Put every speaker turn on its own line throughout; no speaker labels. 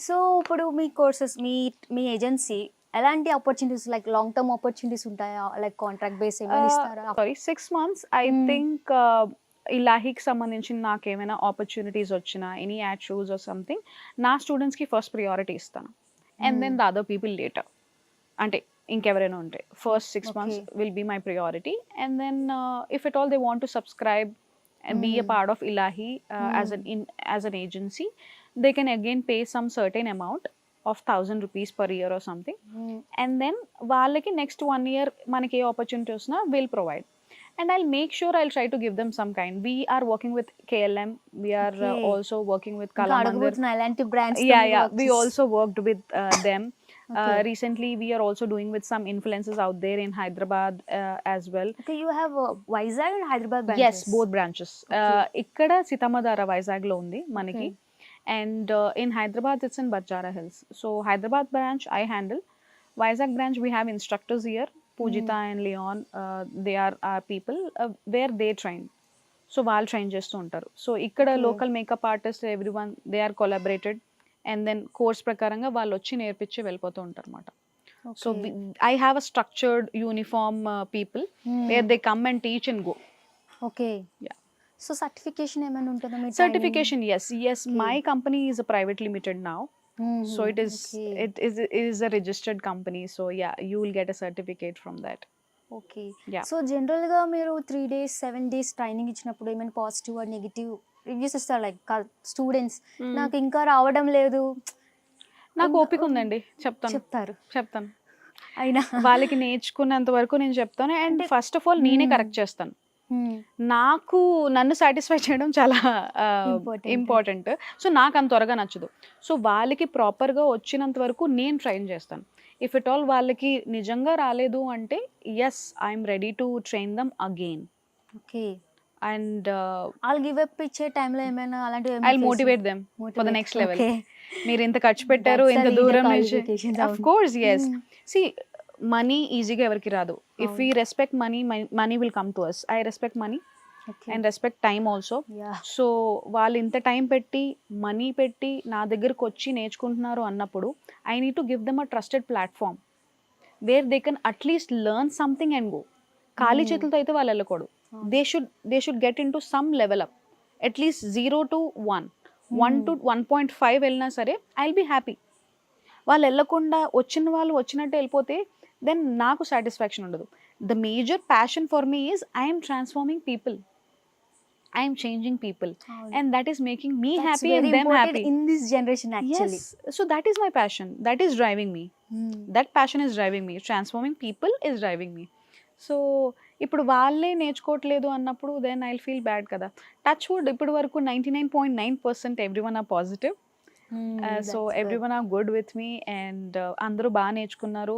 So ఇప్పుడు మీ courses మీ ఏజెన్సీ ఎలాంటి opportunities like long term opportunities ఉంటాయా? లైక్ కాంట్రాక్ట్ బేస్ ఏమైనా ఇస్తారా?
Sorry 6 months I
Hmm.
Think ఇలాహీకి సంబంధించి నాకేమైనా ఆపర్చునిటీస్ వచ్చినా any ad shows or something నా స్టూడెంట్స్కి ఫస్ట్ ప్రియారిటీ ఇస్తాను and then the other people later అంటే ఇంకెవరైనా ఉంటే first 6 months will be my priority and then if at all they want to subscribe and be a part of Ilahi as an agency, they can again pay some certain amount of 1,000 rupees per year or something, and then వాళ్ళకి next 1 year మనకి ఏ opportunity వచ్చినా we'll provide, and I'll make sure I'll try to give them some kind. We are working with KLM, we are
Okay.
also working with
ఇంకా
Kalamandir.
అడగబోతున్నా ఎలాంటి brands
Yeah, we also worked with them.
Okay.
Recently we are also doing with some influencers out there in Hyderabad as well.
Okay you have Vizag and Hyderabad
Yes,
branches.
both branches. ఇక్కడ సీతమ్మధార వైజాగ్ లో ఉంది మనకి, and in Hyderabad it's in Banjara Hills. So Hyderabad branch I handle. Vizag branch we have instructors here, Poojitha and Leon. They are people where they train. సో వాళ్ళు train చేస్తూ ఉంటారు. So ఇక్కడ local makeup artist every one they are collaborated, and then course ప్రకారంగా వాళ్ళు వచ్చి నేర్పించి వెళ్ళిపోతూ ఉంటారు అనమాట. So I have a structured uniform people where they come and teach and go.
Okay
Yeah.
So certification ఏమైనా ఉంటుందా మీ
Certification, yes. My company is a private limited now. So it is a registered company. So yeah, you will get a certificate from that.
Okay
Yeah.
So జనరల్గా మీరు 3 days 7 days training ఇచ్చినప్పుడు ఏమైనా positive or negative reviews ఇస్తారు like students నాకు ఇంకా రావడం లేదు
నాకు ఓపిక ఉందండి,
చెప్తారు
చెప్తాను
అయినా
వాళ్ళకి నేర్చుకున్నంత వరకు నేను చెప్తాను. అండ్ ఫస్ట్ ఆఫ్ ఆల్ నేనే కరెక్ట్ చేస్తాను. నన్ను సాటిస్ఫై చేయడం చాలా ఇంపార్టెంట్. సో నాకు అంత త్వరగా నచ్చదు. సో వాళ్ళకి ప్రాపర్గా వచ్చినంత వరకు నేను ట్రైన్ చేస్తాను. ఇఫ్ ఇట్ ఆల్ వాళ్ళకి నిజంగా రాలేదు అంటే yes I'm ready to train them again.
Okay
and
వాళ్ళు గివ్ అప్ ఇచ్చే టైంలో ఏమైనా అలాంటివి
I motivate them for the next level.
Okay.
మీరు ఇంత ఖర్చు పెట్టారు,
That's
ఇంత
the
దూరం
leader
నుంచి.
qualifications,
ఆఫ్
అవును.
Course yes. సి మనీ ఈజీగా ఎవరికి రాదు. If we respect money, money will come to us. I respect money and respect time also.
Yeah.
So వాళ్ళు ఇంత టైం పెట్టి మనీ పెట్టి నా దగ్గరకు వచ్చి నేర్చుకుంటున్నారు అన్నప్పుడు I need to give them a trusted platform where they can at least learn something and go. ఖాళీ చేతులతో అయితే వాళ్ళు వెళ్ళకూడదు. They should get in to some level up, at least 0 to 1, 1 to 1.5 వెళ్ళినా సరే ఐ విల్ బీ హ్యాపీ. వాళ్ళు వెళ్ళకుండా వచ్చిన వాళ్ళు వచ్చినట్టు వెళ్ళిపోతే దెన్ నాకు సాటిస్ఫాక్షన్ ఉండదు. The major passion for me is I'm transforming people, I'm changing people, and that is making me happy and them happy.
In this generation actually
So that is my passion, that is driving me. That passion is driving me. Transforming people is driving me. So ఇప్పుడు వాళ్ళే నేర్చుకోవట్లేదు అన్నప్పుడు then I feel bad కదా. Touch wood ఇప్పటి వరకు 99.9% everyone are positive. So everyone are good with me and అందరూ బాగా నేర్చుకున్నారు.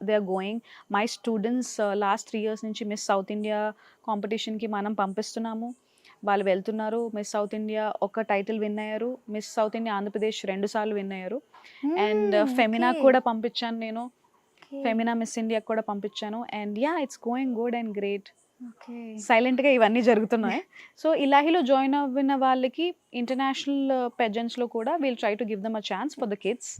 They are going. My students last 3 years నుంచి మిస్ సౌత్ ఇండియా కాంపిటీషన్కి మనం పంపిస్తున్నాము. వాళ్ళు వెళ్తున్నారు. మిస్ సౌత్ ఇండియా ఒక టైటిల్ విన్ అయ్యారు. మిస్ సౌత్ ఇండియా ఆంధ్రప్రదేశ్ 2 సార్లు విన్ అయ్యారు. అండ్ ఫెమినా కూడా పంపించాను నేను. ఫెమినా మిస్ ఇండియా కూడా పంపించాను. And yeah it's going good and great. సైలెంట్గా ఇవన్నీ జరుగుతున్నాయి. సో ఇలాహిలో జాయిన్ అవ్విన వాళ్ళకి ఇంటర్నేషనల్ పెజెంట్స్లో కూడా we'll try to give them a chance for the kids.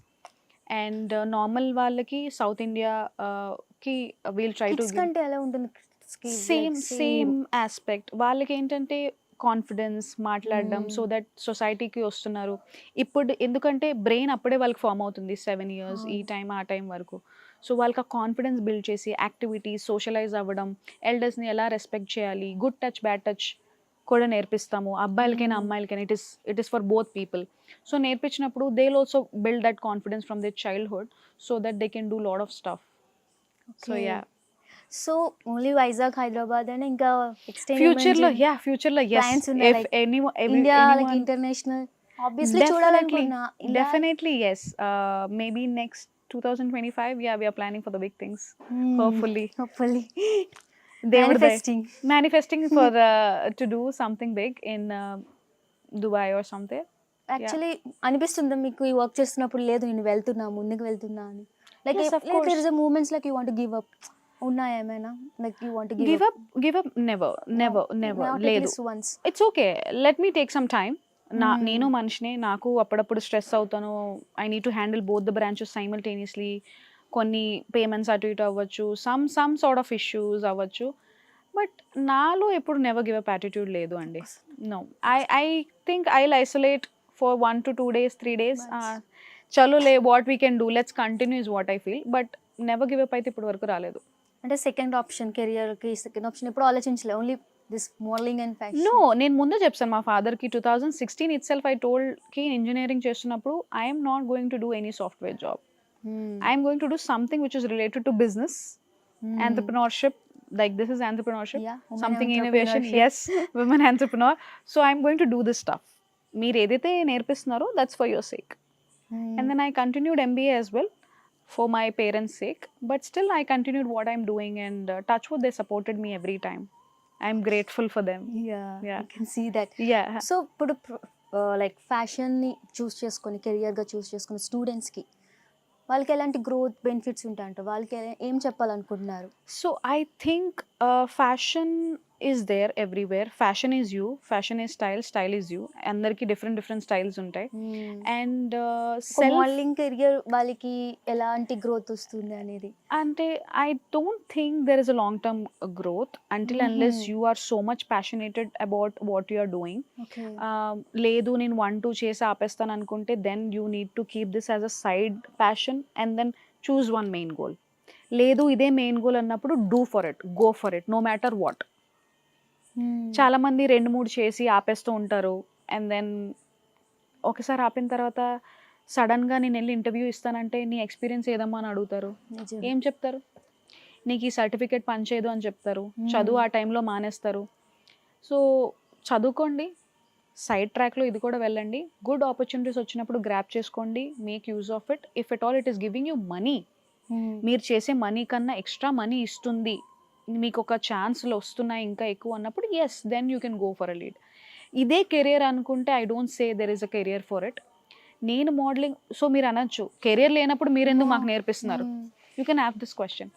And normal వాళ్ళకి సౌత్ ఇండియాకి వీల్ ట్రై టు
కంటే ఎలా ఉంటుంది
సేమ్ ఆస్పెక్ట్. వాళ్ళకి ఏంటంటే కాన్ఫిడెన్స్ మాట్లాడడం, సో దట్ సొసైటీకి వస్తున్నారు ఇప్పుడు. ఎందుకంటే బ్రెయిన్ అప్పుడే వాళ్ళకి ఫామ్ అవుతుంది 7 years ఈ టైం ఆ టైం వరకు. సో వాళ్ళకి ఆ కాన్ఫిడెన్స్ బిల్డ్ చేసి యాక్టివిటీస్, సోషలైజ్ అవ్వడం, ఎల్డర్స్ని ఎలా రెస్పెక్ట్ చేయాలి, గుడ్ టచ్ బ్యాడ్ టచ్ కూడా నేర్పిస్తాము. అబ్బాయిలకైనా అమ్మాయిలకైనా it is for both people. So నేర్పించినప్పుడు they will also build that confidence from their childhood so that they can do lot of stuff. So yeah
so only Vizag Hyderabad అని ఇంకా
ఫ్యూచర్లో
Plans ఉన్నాయి, like India like international obviously చూడాలనుకున్నా
definitely yes. Maybe next 2025 yeah we are planning for the big things. hopefully manifesting for to do something big in Dubai or something.
Actually అనిపిస్తుందా మీకు ఈ work చేస్తున్నప్పుడు లేదు నేను వెళ్తున్నా ముందుకు వెళ్తున్నా అని? Like
Yes, of course.
There is a moments like you want give up ఉన్నాయా ఏమైనా? Like you want
give up never లేదు.
Once
It's okay, let me take some time. నేను మనిషిని, నాకు అప్పుడప్పుడు స్ట్రెస్ అవుతాను. I need to handle both the branches simultaneously. కొన్ని payments అటు ఇటు అవ్వచ్చు, సమ్ సార్ట్ ఆఫ్ ఇష్యూస్ అవ్వచ్చు. బట్ నాలో ఎప్పుడు నెవర్ గివ్ అప్ యాటిట్యూడ్ లేదు అండి. No, I think I isolate for 1 to 2 days 3 days. చలోలే, what we can do, let's continue is what I feel. But never give up అయితే ఇప్పుడు వరకు రాలేదు.
అంటే సెకండ్ ఆప్షన్ కెరియర్కి సెకండ్ ఆప్షన్ ఎప్పుడు ఆలోచించలే, only this modelling and fashion?
No, నేను ముందే చెప్తాను మా ఫాదర్కి 2016 ఇట్ సెల్ఫ్ ఐ టోల్డ్ కి ఇంజనీరింగ్ చేస్తున్నప్పుడు I'm not going to do any software job. I'm going to do something which is related to business, entrepreneurship, like this is entrepreneurship, something innovation, yes, women entrepreneur. So I'm going to do this stuff. మీరు ఏదైతే నేర్పిస్తున్నారో that's for your sake. And then I continued MBA as well for my parents' sake, but still I continued what I'm doing, and touch wood, they supported me every time. I'm grateful for them.
I can see that. So ఇప్పుడు like ఫ్యాషన్ని చూస్ చేసుకొని కెరియర్గా చూస్ చేసుకున్న స్టూడెంట్స్కి వాళ్ళకి ఎలాంటి growth benefits ఉంటాయంట, వాళ్ళకి ఏం చెప్పాలనుకుంటున్నారు?
So I think fashion is there everywhere. Fashion is you, fashion is style, style is you. అందరికి different styles ఉంటాయి. And
మోడలింగ్ కెరియర్ వాళ్ళకి ఎలాంటి గ్రోత్ వస్తుంది అనేది
అంటే I don't think there is a long term growth until unless you are so much passionate about what you are doing. లేదు నేను 1-2 చేసి ఆపేస్తాను అనుకుంటే then you need to keep this as a side passion and then choose one main goal. లేదు ఇదే main goal అన్నప్పుడు do for it, go for it, no matter what. చాలా మంది 2-3 చేసి ఆపేస్తూ ఉంటారు. అండ్ దెన్ ఒకసారి ఆపిన తర్వాత సడన్గా నేను వెళ్ళి ఇంటర్వ్యూ ఇస్తానంటే నీ ఎక్స్పీరియన్స్ ఏదమ్మా అని అడుగుతారు. ఏం చెప్తారు? నీకు ఈ సర్టిఫికేట్ పనిచేయదు అని చెప్తారు. చదువు ఆ టైంలో మానేస్తారు. సో చదువుకోండి, సైడ్ ట్రాక్లో ఇది కూడా వెళ్ళండి. గుడ్ ఆపర్చునిటీస్ వచ్చినప్పుడు గ్రాప్ చేసుకోండి, make use of it. If at all it is giving you money, మీరు చేసే మనీ కన్నా ఎక్స్ట్రా మనీ ఇస్తుంది, మీకు ఒక ఛాన్స్లు వస్తున్నాయి ఇంకా ఎక్కువ అన్నప్పుడు yes, then you can go for a lead. ఇదే కెరియర్ అనుకుంటే I don't say there is a career for it. నేను మోడలింగ్, సో మీరు అనొచ్చు కెరియర్ లేనప్పుడు మీరెందుకు మాకు నేర్పిస్తున్నారు, you can have this question.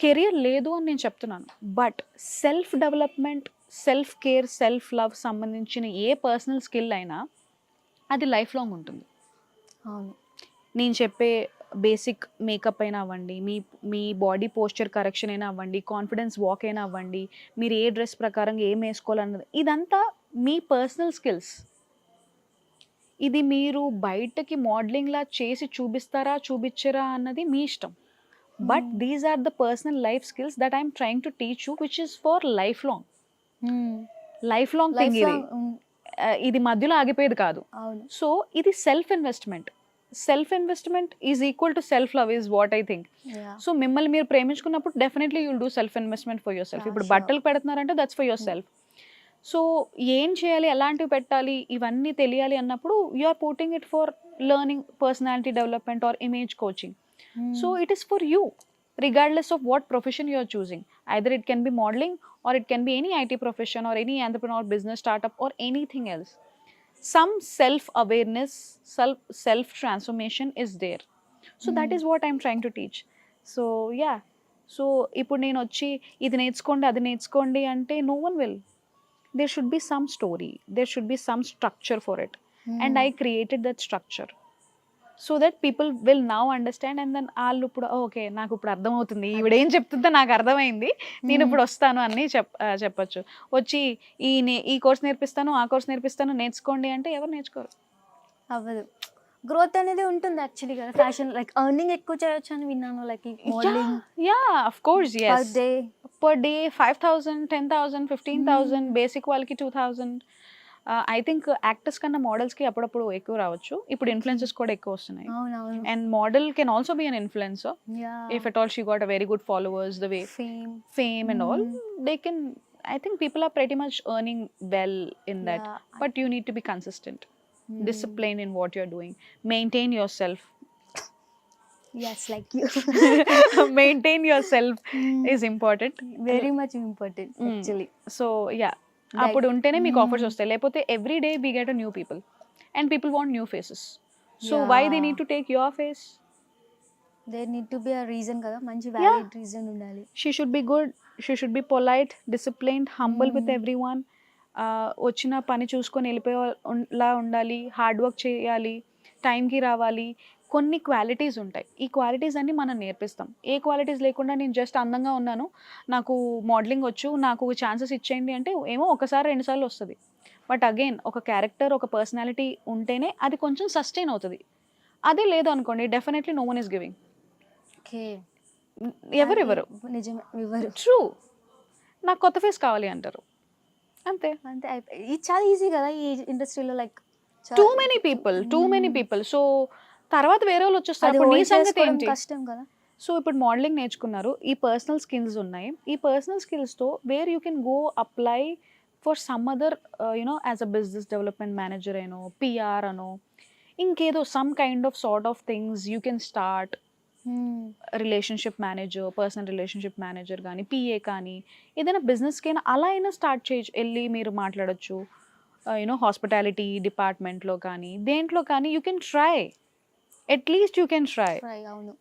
Career లేదు అని నేను చెప్తున్నాను, but self development, self care, self love సంబంధించిన ఏ పర్సనల్ స్కిల్ అయినా అది లైఫ్ లాంగ్ ఉంటుంది.
అవును,
నేను చెప్పే బేసిక్ మేకప్ అయినా అవ్వండి, మీ బాడీ పోస్చర్ కరెక్షన్ అయినా అవ్వండి, కాన్ఫిడెన్స్ వాక్ అయినా అవ్వండి, మీరు ఏ డ్రెస్ ప్రకారంగా ఏం వేసుకోవాలన్నది, ఇదంతా మీ పర్సనల్ స్కిల్స్. ఇది మీరు బయటకి మోడలింగ్లా చేసి చూపిస్తారా చూపించరా అన్నది మీ ఇష్టం. But these are the personal life skills that I'm trying to teach you, which is for life long. Life long thing ఇది, ఇది మధ్యలో ఆగిపోయేది కాదు. సో ఇది self investment. Self investment is equal to self love is what I think. So మిమ్మల్ని మీరు ప్రేమించుకున్నప్పుడు definitely you'll do self investment for yourself. ఇప్పుడు బట్టలు పెడుతున్నారంటే that's for yourself. So ఏం చేయాలి, ఎలాంటివి పెట్టాలి, ఇవన్నీ తెలియాలి అన్నప్పుడు you are putting it for learning, personality development or image coaching. So it is for you regardless of what profession you are choosing. Either it can be modeling or it can be any IT profession or any entrepreneur, business, startup or anything else. Some self-awareness, self-transformation is there. So that is what I'm trying to teach. So yeah. So ఇప్పుడు నేను వచ్చి ఇది నేర్చుకోండి అది నేర్చుకోండి అంటే no one will. There should be some story. There should be some structure for it. And I created that structure. So that people will now understand. And then వాళ్ళు ఇప్పుడు ఓకే నాకు ఇప్పుడు అర్థమవుతుంది, ఈవిడ ఏం చెప్తుందో నాకు అర్థమైంది, నేను ఇప్పుడు వస్తాను అని చెప్పచ్చు. వచ్చి ఈ కోర్స్ నేర్పిస్తాను, ఆ కోర్స్ నేర్పిస్తాను, నేర్చుకోండి అంటే ఎవరు నేర్చుకోరు.
అవ్వదు. గ్రోత్ అనేది ఉంటుంది యాక్చువల్లీ కదా. ఫ్యాషన్ లైక్ ఎర్నింగ్ ఎక్కువ చేయొచ్చు అని విన్నాను, like modelling.
Yeah of course, yes. Per day 5,000, 10,000, 15,000, basic వాళ్ళకి 2,000. ఐ థింక్ యాక్టర్స్ కన్నా మోడల్స్కి అప్పుడప్పుడు ఎక్కువ రావచ్చు. ఇప్పుడు ఇన్ఫ్లుయెన్సర్స్ కూడా ఎక్కువ వస్తున్నాయి. And model can also be an influencer if at all she got a very good followers, the way fame and all, they can. I think people are pretty much earning well in that, but you need to be consistent, disciplined in what you're doing, maintain yourself.
Yes, like you.
Maintain yourself is important,
very much important actually.
So yeah, అప్పుడు ఉంటేనే మీకు offers వస్తాయి. లేకపోతే every day we get a new people and people want new faces. So why they need to take your face?
There need to be a reason కదా, మంచి valid reason ఉండాలి.
She should be good, she should be polite, disciplined, humble with everyone. వచ్చిన పని చూసుకొని వెళ్ళిపోయేలా ఉండాలి, hard work చేయాలి, టైంకి రావాలి, కొన్ని క్వాలిటీస్ ఉంటాయి. ఈ క్వాలిటీస్ అన్ని మనం నేర్పిస్తాం. ఏ క్వాలిటీస్ లేకుండా నేను జస్ట్ అందంగా ఉన్నాను, నాకు మోడలింగ్ వచ్చు, నాకు ఛాన్సెస్ ఇచ్చేయండి అంటే ఏమో ఒకసారి 2 సార్లు వస్తుంది. బట్ అగైన్ ఒక క్యారెక్టర్, ఒక పర్సనాలిటీ ఉంటేనే అది కొంచెం సస్టైన్ అవుతుంది. అదే లేదు అనుకోండి, definitely no one is giving.
Okay.
ఎవరెవరు
నిజమే, ఎవరు
ట్రూ, నాకు కొత్త ఫేస్ కావాలి అంటారు, అంతే.
అంతే. ఇది చాలా ఈజీ కదా ఈ ఇండస్ట్రీలో, like
too many people. So తర్వాత వేరే వాళ్ళు వచ్చేస్తారు, అప్పుడు నీ సంగతి ఏంటి?
కష్టం కదా.
సో ఇప్పుడు మోడలింగ్ నేర్చుకున్నారు, ఈ పర్సనల్ స్కిల్స్ ఉన్నాయి, ఈ పర్సనల్ స్కిల్స్తో where you can go apply for some other you know as a business development manager అనో, పిఆర్ అనో, ఇంకేదో some kind of sort of things you can start. Relationship manager, personal relationship manager కానీ, PA కానీ, ఏదైనా బిజినెస్కైనా అలా అయినా start చేయొచ్చు, వెళ్ళి మీరు మాట్లాడచ్చు. యూనో హాస్పిటాలిటీ డిపార్ట్మెంట్లో కానీ దేంట్లో కానీ you can try. At least you can try.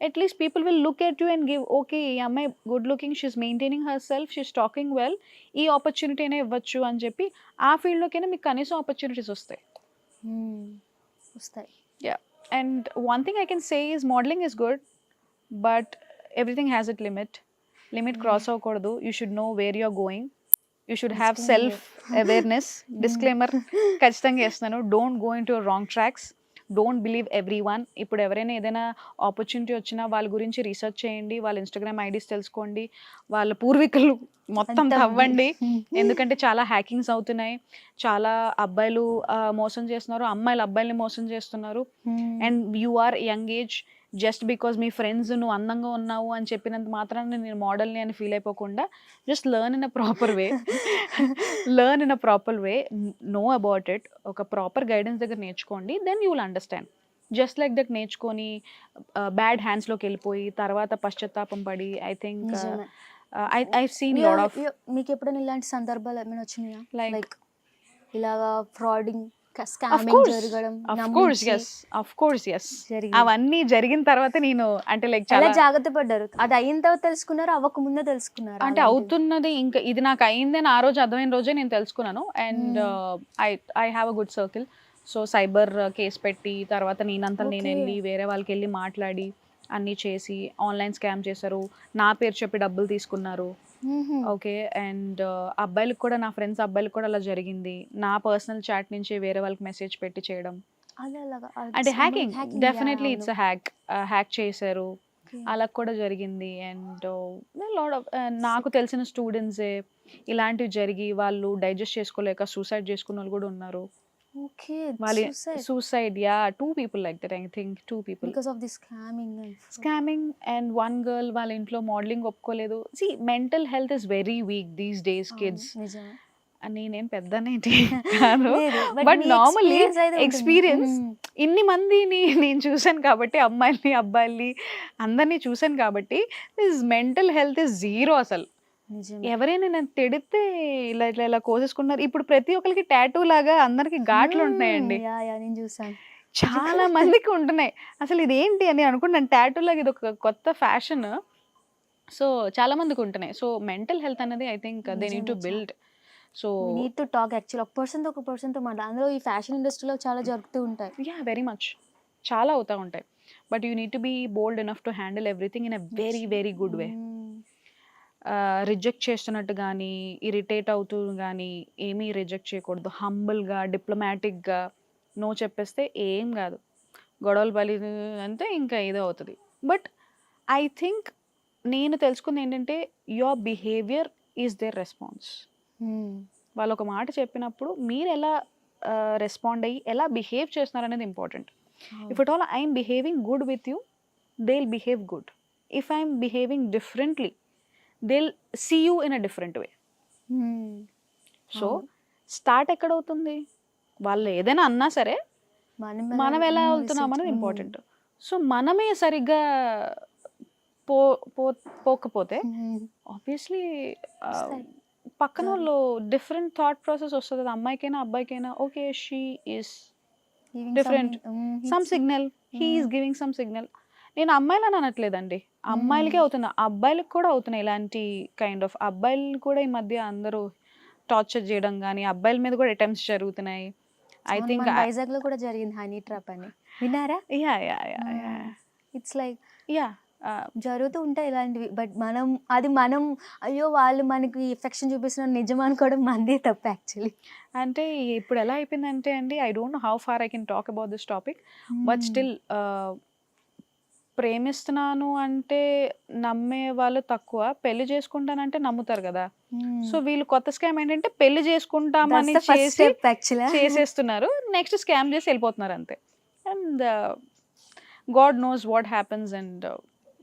At least people will look at you and give, okay ఈ అమ్మాయి good looking, she is maintaining her self, she is talking well, ఈ ఆపర్చునిటీ అయినా ఇవ్వచ్చు అని చెప్పి ఆ ఫీల్డ్లోకైనా మీకు కనీసం ఆపర్చునిటీస్ వస్తాయి. Yeah. And one thing I can say is modelling is good, but everything has it limit cross అవ్వకూడదు. You should know where you are going, you should have self awareness. Disclaimer ఖచ్చితంగా చేస్తున్నాను, don't go into wrong tracks, don't believe everyone. ఇప్పుడు ఎవరైనా ఏదైనా opportunity వచ్చినా వాళ్ళ గురించి research చేయండి, వాళ్ళ ఇన్స్టాగ్రామ్ ఐడీస్ తెలుసుకోండి, వాళ్ళ పూర్వీకులు మొత్తం తవ్వండి. ఎందుకంటే చాలా హ్యాకింగ్స్ అవుతున్నాయి, చాలా అబ్బాయిలు మోసం చేస్తున్నారు, అమ్మాయిలు అబ్బాయిల్ని మోసం చేస్తున్నారు. And you are young age, just because మీ ఫ్రెండ్స్ నువ్వు అందంగా ఉన్నావు అని చెప్పినంత మాత్రాన నేను మోడల్ని అని ఫీల్ అయిపోకుండా, just learn in a proper way, know about it. ఒక ప్రాపర్ గైడెన్స్ దగ్గర నేర్చుకోండి, then you will understand. Just like that నేర్చుకొని బ్యాడ్ హ్యాండ్స్లోకి వెళ్ళిపోయి తర్వాత పశ్చాత్తాపం పడి, I think I seen lot of.
మీకు ఎప్పుడైనా ఇలాంటి సందర్భాలు ఏమైనా వచ్చినాయా,
లైక్
ఇలాగా ఫ్రాడింగ్, స్కామింగ్ జరగడం?
Of course, yes. అవన్నీ జరిగిన తర్వాత నేను అంటే లైక్
చాలా జాగ్రత్త పడ్డారు. అది అయిన తర్వాత తెలుసుకున్నారు, అవ్వక ముందే తెలుసుకున్నారు?
అంటే అవుతున్నది ఇంకా ఇది నాకు అయిందని ఆ రోజు అర్థమైన రోజే నేను తెలుసుకున్నాను. And I have a good circle. So cyber case పెట్టి తర్వాత నేను వెళ్ళి వేరే వాళ్ళకి వెళ్ళి మాట్లాడి అన్నీ చేసి ఆన్లైన్ స్కామ్ చేశారు, నా పేరు చెప్పి డబ్బులు తీసుకున్నారు. ఓకే. అండ్ అబ్బాయిలకు కూడా, నా ఫ్రెండ్స్ అబ్బాయిలకు కూడా అలా జరిగింది. నా పర్సనల్ చాట్ నుంచి వేరే వాళ్ళకి మెసేజ్ పెట్టి చేయడం అంటే హ్యాకింగ్. డెఫినెట్లీ ఇట్స్ హ్యాక్ చేశారు, అలా కూడా జరిగింది. అండ్ లాట్ ఆఫ్ నాకు తెలిసిన స్టూడెంట్సే ఇలాంటివి జరిగి వాళ్ళు డైజెస్ట్ చేసుకోలేక సూసైడ్ చేసుకున్న వాళ్ళు కూడా ఉన్నారు. Suicide, yeah, 2 people like that, I think 2 people
because of this
scamming. And one girl వాళ్ళ ఇంట్లో మోడలింగ్ ఒప్పుకోలేదు. See, mental health is very weak these days, kids. నేనేం పెద్దనేంటి కాదు, బట్ నార్మల్లీ ఎక్స్పీరియన్స్ ఇన్ని మందిని నేను చూసాను కాబట్టి, అమ్మాయిల్ని అబ్బాయిల్ని అందరినీ చూసాను కాబట్టి, this mental health is zero అసలు. ఎవరైనా నన్ను తిడితే ఇలా కోసేసుకున్నారు. ఇప్పుడు ప్రతి ఒక్కరికి టాటూ లాగా అందరికి ఘాట్లు ఉంటున్నాయండి, చాలా మందికి ఉంటున్నాయి. అసలు ఇదేంటి అని అనుకుంటున్నాను, టాటూ లాగా ఇది ఒక కొత్త ఫ్యాషన్. సో చాలా మందికి ఉంటున్నాయి. సో మెంటల్ హెల్త్ అనేది I think they need to build. So
need to talk actually ఒక పర్సన్తో మాట్లాడాలి. అందులో ఈ ఫ్యాషన్ ఇండస్ట్రీలో చాలా జరుగుతూ ఉంటాయి.
యా, వెరీ మచ్, చాలా అవుతూ ఉంటాయి. But you need to be bold enough to handle everything in a very very good way. Reject చేస్తున్నట్టు కానీ, ఇరిటేట్ అవుతూ కానీ ఏమీ రిజెక్ట్ చేయకూడదు. హంబుల్గా, డిప్లొమాటిక్గా నో చెప్పేస్తే ఏం కాదు, గొడవలు బలి అంటే ఇంకా ఏదో అవుతుంది. బట్ ఐ థింక్ నేను తెలుసుకుంది ఏంటంటే, your behaviour is their response. వాళ్ళు ఒక మాట చెప్పినప్పుడు మీరు ఎలా రెస్పాండ్ అయ్యి ఎలా బిహేవ్ చేస్తున్నారు అనేది important. If it all I'm behaving good with you, they will behave good. If I'm behaving differently, they'll see you in a different way. So start ఎక్కడవుతుంది, వాళ్ళు ఏదైనా అన్నా సరే మనం ఎలా వెళ్తున్నాం అనేది ఇంపార్టెంట్. సో మనమే సరిగ్గా పోకపోతే ఆబ్వియస్లీ పక్కన వాళ్ళు డిఫరెంట్ థాట్ ప్రాసెస్ వస్తుంది. అది అమ్మాయికైనా అబ్బాయికైనా, okay she is different, some signal, he is giving some signal. నేను అమ్మాయిలని అనట్లేదండి, అమ్మాయిలకే అవుతున్నా, అబ్బాయిలకు కూడా అవుతున్నాయి ఇలాంటి కైండ్ ఆఫ్. అబ్బాయిలు కూడా ఈ మధ్య అందరూ టార్చర్ చేయడం కానీ, అబ్బాయిల మీద కూడా అటెంప్ట్స్ జరుగుతున్నాయి. ఐ
అవును,
థింక్
మన వైజాగ్ లో కూడా జరిగింది హనీ ట్రాప్ అని, విన్నారా?
Yeah yeah yeah
it's like
yeah
జరుగుతూ ఉంటాయి ఇలాంటివి. బట్ మనం అయ్యో వాళ్ళు మనకి ఎఫెక్షన్ చూపిస్తున్నారు నిజం అనుకోవడం మంది తప్పు యాక్చువల్లీ.
అంటే ఇప్పుడు ఎలా అయిపోయిందంటే అండి, I don't know how far I can talk about this topic, but still ప్రేమిస్తున్నాను అంటే నమ్మే వాళ్ళు తక్కువ, పెళ్లి చేసుకుంటానంటే నమ్ముతారు కదా. సో వీళ్ళు కొత్త స్కామ్ ఏంటంటే పెళ్లి చేసుకుంటామని చేసేస్తున్నారు, నెక్స్ట్ స్కామ్ చేసి వెళ్ళిపోతున్నారు అంతే. And God knows what happens. And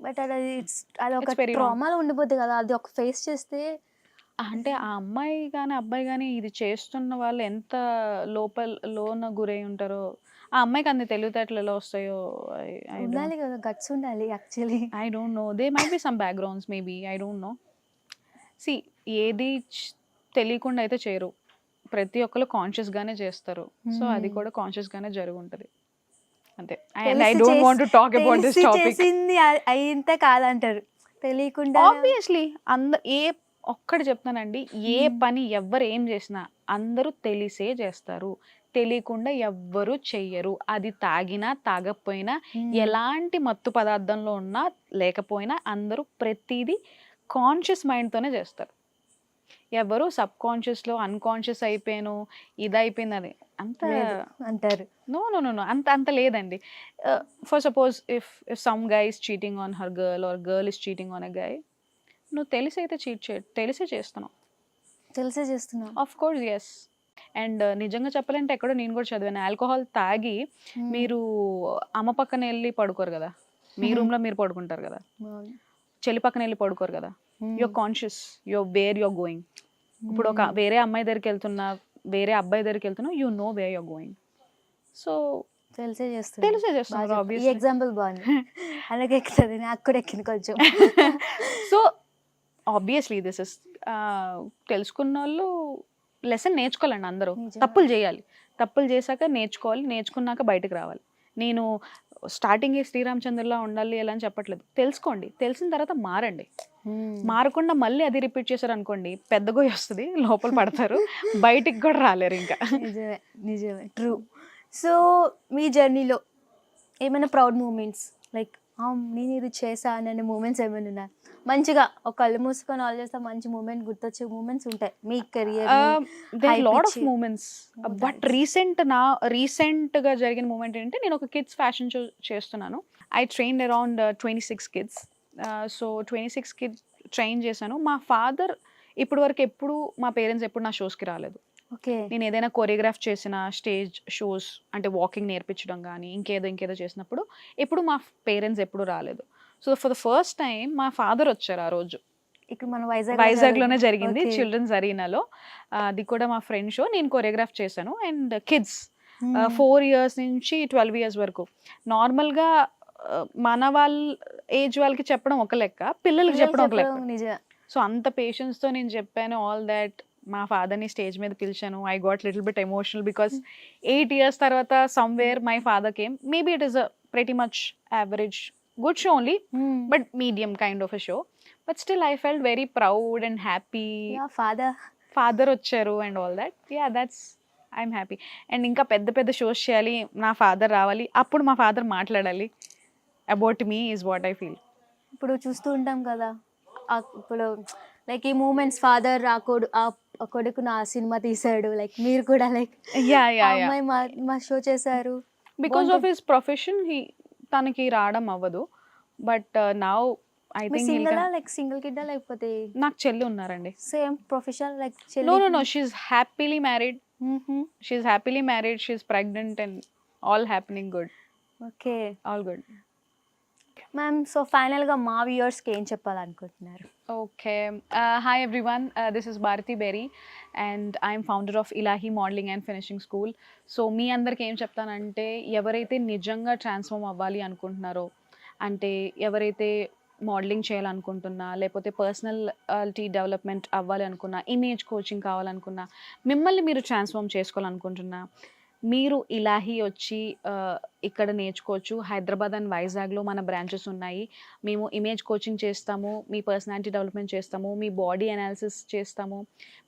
but అది ఒక ట్రామాలో ఉండిపోద్ది కదా, అది ఒక ఫేస్ చేస్తే.
అంటే ఆ అమ్మాయి కానీ అబ్బాయి కానీ ఇది చేస్తున్న వాళ్ళు ఎంత లోన గురై ఉంటారో, ఆ అమ్మాయికి అన్ని తెలివితేటలు ఎలా వస్తాయో
ఉండాలి కదా, గట్స్ ఉండాలి actually.
I don't know, they might be some backgrounds maybe, I don't know. See ఏది తెలియకుండా అయితే చేయరు, ప్రతి ఒక్కరు కాన్షియస్గానే చేస్తారు. సో అది కూడా కాన్షియస్గానే జరిగి ఉంటుంది అంతే. I don't want to talk about this topic.
అయింత కాదంటారు తెలియకుండా.
ఆబ్వియస్లీ ఒక్కటి చెప్తానండి, ఏ పని ఎవ్వరు ఏం చేసినా అందరూ తెలిసే చేస్తారు, తెలియకుండా ఎవ్వరు చెయ్యరు. అది తాగినా తాగకపోయినా, ఎలాంటి మత్తు పదార్థంలో ఉన్నా లేకపోయినా అందరూ ప్రతిదీ కాన్షియస్ మైండ్తోనే చేస్తారు. ఎవరు సబ్ కాన్షియస్లో అన్కాన్షియస్ అయిపోయాను ఇది అయిపోయిందని అంత
అంటారు.
నో నో నో నో అంత లేదండి. For suppose if some guy is cheating on her girl or girl is cheating on a guy, నువ్వు తెలిసి అయితే తెలిసే చేస్తున్నావు. Of course yes. అండ్ నిజంగా చెప్పాలంటే ఎక్కడో నేను కూడా చదివాను, ఆల్కహాల్ తాగి మీరు అమ్మ పక్కన వెళ్ళి పడుకోరు కదా, మీ రూమ్లో మీరు పడుకుంటారు కదా, చెల్లి పక్కన వెళ్ళి పడుకోరు కదా. Your conscious, where your going. ఇప్పుడు ఒక వేరే అమ్మాయి దగ్గరికి వెళ్తున్నా, వేరే అబ్బాయి దగ్గరికి వెళ్తున్నా, you know where your going. So తెలిసే చేస్తున్నారు.
ఈ ఎగ్జాంపుల్ బాగుంది, అలాగే ఎక్కుతుంది, నాకు కూడా ఎక్కింది కొంచెం.
సో ఆబ్వియస్లీ దిస్ ఇస్ తెలుసుకున్న వాళ్ళు లెసన్ నేర్చుకోవాలండి. అందరూ తప్పులు చేయాలి, తప్పులు చేశాక నేర్చుకోవాలి, నేర్చుకున్నాక బయటకు రావాలి. నేను స్టార్టింగ్ శ్రీరామచంద్రలా ఉండాలి ఎలా అని చెప్పట్లేదు, తెలుసుకోండి, తెలిసిన తర్వాత మారండి. మారకుండా మళ్ళీ అది రిపీట్ చేశారు అనుకోండి, పెద్ద గోయి వస్తుంది, లోపల పడతారు, బయటికి కూడా రాలేరు ఇంకా.
నిజమే ట్రూ. సో మీ జర్నీలో ఏమైనా ప్రౌడ్ మూమెంట్స్, లైక్ నేను ఇది చేశాను అనే మూమెంట్స్ ఏమైనా ఉన్నాయి? మంచిగా ఒక కళ్ళు మూసుకొని ఆల్ చేస్తే మంచి మూమెంట్ గుర్తొచ్చే మూమెంట్స్ ఉంటాయి మీ career?
Lot of moments, but రీసెంట్గా జరిగిన మూమెంట్ ఏంటంటే, నేను ఒక కిడ్స్ ఫ్యాషన్ షో చేస్తున్నాను. I train around 26 kids. So 26 kids train చేశాను. మా ఫాదర్ ఇప్పటి వరకు ఎప్పుడు, మా పేరెంట్స్ ఎప్పుడు నా షోస్కి రాలేదు.
ఓకే.
నేను ఏదైనా కొరియోగ్రాఫ్ చేసిన స్టేజ్ షోస్ అంటే వాకింగ్ నేర్పించడం కానీ ఇంకేదో చేసినప్పుడు ఎప్పుడు మా పేరెంట్స్ ఎప్పుడు రాలేదు. So for the first time మా ఫాదర్ వచ్చారు ఆ రోజు.
ఇక్కడ మన
వైజాగ్లోనే జరిగింది, చిల్డ్రన్స్ అరీనాలో. అది కూడా మా ఫ్రెండ్ షో, నేను కొరియోగ్రాఫ్ చేశాను. అండ్ కిడ్స్ 4 years నుంచి 12 years వరకు. నార్మల్గా మన వాళ్ళ ఏజ్ వాళ్ళకి చెప్పడం ఒక లెక్క, పిల్లలకి చెప్పడం ఒక లెక్క. సో అంత పేషెన్స్తో నేను చెప్పాను ఆల్ దాట్. మా ఫాదర్ని స్టేజ్ మీద పిలిచాను. I got little bit emotional because 8 years తర్వాత somewhere my father came. Maybe it is a pretty much average good show only, but medium kind of a show, but still I felt very proud and happy. Father వచ్చారు and all that. Yeah, that's, I'm happy. And ఇంకా పెద్ద shows చేయాలి, నా father రావాలి, అప్పుడు మా father మాట్లాడాలి about me is what I feel.
ఇప్పుడు చూస్తూ ఉంటాం కదా, ఇప్పుడు లైక్ ఈ మూమెంట్స్, ఫాదర్ ఆ కొడుకు నా సినిమా తీసాడు, లైక్ మీరు కూడా లైక్ అమ్మాయి మా షో చేశారు.
బికాస్ ఆఫ్ హిస్ ప్రొఫెషన్ తనకి రావడం అవ్వదు. But now I think
single kid లేకపోతే
నాకు చెల్లి ఉన్నారండి.
Same profession like
no she's happily married. She's happily married, she's pregnant and all happening good.
Okay,
all good
ma'am. So ఫైనల్గా మా వ్యూయర్స్కి ఏం చెప్పాలనుకుంటున్నారు?
Okay, hi everyone, this is Bharati Beri and I'm founder of Ilahi modelling and finishing school. So మీ అందరికి ఏం చెప్తానంటే, ఎవరైతే నిజంగా ట్రాన్స్ఫార్మ్ అవ్వాలి అనుకుంటున్నారో, అంటే ఎవరైతే మోడలింగ్ చేయాలనుకుంటున్నా, లేకపోతే పర్సనాలిటీ డెవలప్మెంట్ అవ్వాలి అనుకున్నా, ఇమేజ్ కోచింగ్ కావాలనుకున్నా, మిమ్మల్ని మీరు ట్రాన్స్ఫార్మ్ చేసుకోవాలనుకుంటున్నా, మీరు ఇలాహీ వచ్చి ఇక్కడ నేర్చుకోవచ్చు. హైదరాబాద్ అండ్ వైజాగ్లో మన బ్రాంచెస్ ఉన్నాయి. మేము ఇమేజ్ కోచింగ్ చేస్తాము, మీ పర్సనాలిటీ డెవలప్మెంట్ చేస్తాము, మీ బాడీ అనాలిసిస్ చేస్తాము,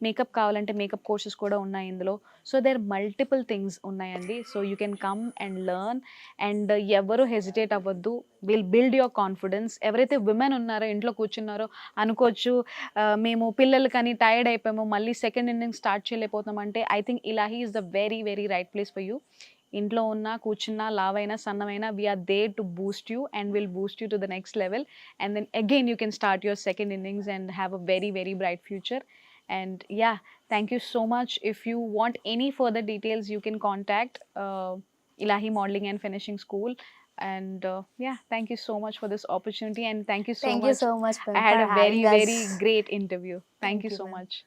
మేకప్ కావాలంటే మేకప్ కోర్సెస్ కూడా ఉన్నాయి ఇందులో. సో దేర్ మల్టిపుల్ థింగ్స్ ఉన్నాయండి. So you can come and learn. And ఎవరు హెసిటేట్ అవ్వద్దు. Will build your confidence. ఎవరైతే విమెన్ ఉన్నారో ఇంట్లో కూర్చున్నారో అనుకోవచ్చు మేము పిల్లలు కానీ టైర్డ్ అయిపోయాము, మళ్ళీ సెకండ్ ఇన్నింగ్ స్టార్ట్ చేయలేకపోతాం అంటే, I think Ilahi is the very very right place for you. ఇంట్లో ఉన్న కూర్చున్నా లావైనా సన్నమైనా we're there to boost you and will boost you to the next level. And then again you can start your second innings and have a very very bright future. And yeah, thank you so much. If you want any further details, you can contact Ilahi Modeling and Finishing School. And yeah, thank you so much for this opportunity, and thank you so
Thank
much.
you so much
I had
for
a very
having us.
very great interview. Thank you so
ma'am.
much.